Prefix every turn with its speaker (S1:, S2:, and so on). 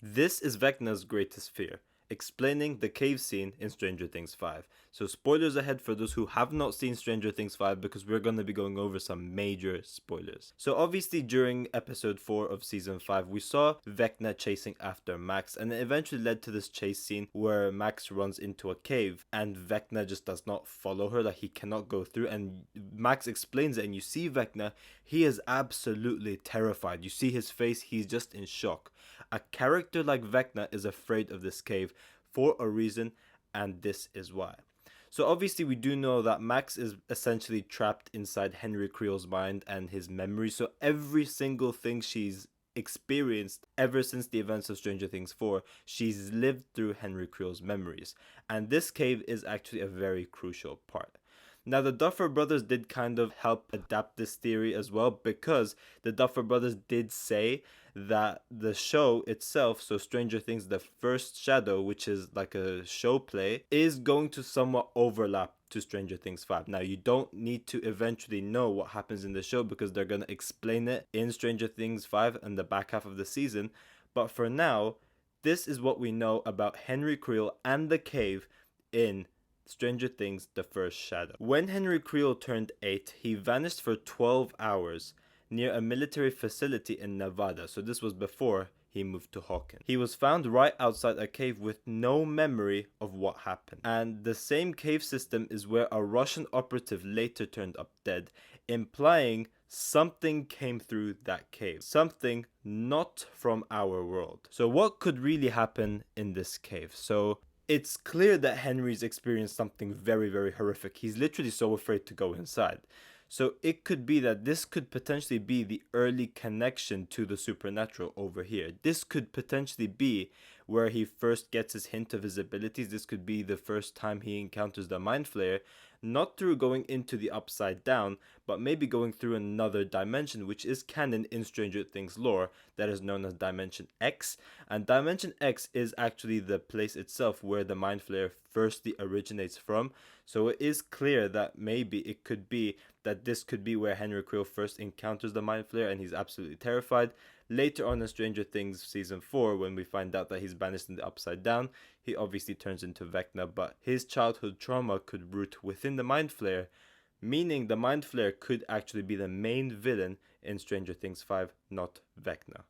S1: This is Vecna's greatest fear, explaining the cave scene in Stranger Things 5. So spoilers ahead for those who have not seen Stranger Things 5 because we're going to be going over some major spoilers. So obviously during episode 4 of season 5 we saw Vecna chasing after Max, and it eventually led to this chase scene where Max runs into a cave and Vecna just does not follow her, like he cannot go through, and Max explains it and you see Vecna, he is absolutely terrified. You see his face, he's just in shock. A character like Vecna is afraid of this cave for a reason, and this is why. So obviously we do know that Max is essentially trapped inside Henry Creel's mind and his memory. So every single thing she's experienced ever since the events of Stranger Things 4, she's lived through Henry Creel's memories. And this cave is actually a very crucial part. Now, the Duffer Brothers did kind of help adapt this theory as well, because the Duffer Brothers did say that the show itself, so Stranger Things The First Shadow, which is like a show play, is going to somewhat overlap to Stranger Things 5. Now, you don't need to eventually know what happens in the show because they're going to explain it in Stranger Things 5 and the back half of the season. But for now, this is what we know about Henry Creel and the cave in Stranger Things The First Shadow. When Henry Creel turned 8, he vanished for 12 hours near a military facility in Nevada. So this was before he moved to Hawkins. He was found right outside a cave with no memory of what happened. And the same cave system is where a Russian operative later turned up dead, implying something came through that cave. Something not from our world. So what could really happen in this cave? So it's clear that Henry's experienced something very, very horrific. He's literally so afraid to go inside. So it could be that this could potentially be the early connection to the supernatural over here. This could potentially be where he first gets his hint of his abilities. This could be the first time he encounters the Mind Flayer, not through going into the Upside Down, but maybe going through another dimension, which is canon in Stranger Things lore, that is known as Dimension X. And Dimension X is actually the place itself where the Mind Flayer firstly originates from. So it is clear that maybe it could be that this could be where Henry Creel first encounters the Mind Flayer and he's absolutely terrified. Later on in Stranger Things Season 4, when we find out that he's banished in the Upside Down, he obviously turns into Vecna, but his childhood trauma could root within the Mind Flayer, meaning the Mind Flayer could actually be the main villain in Stranger Things 5, not Vecna.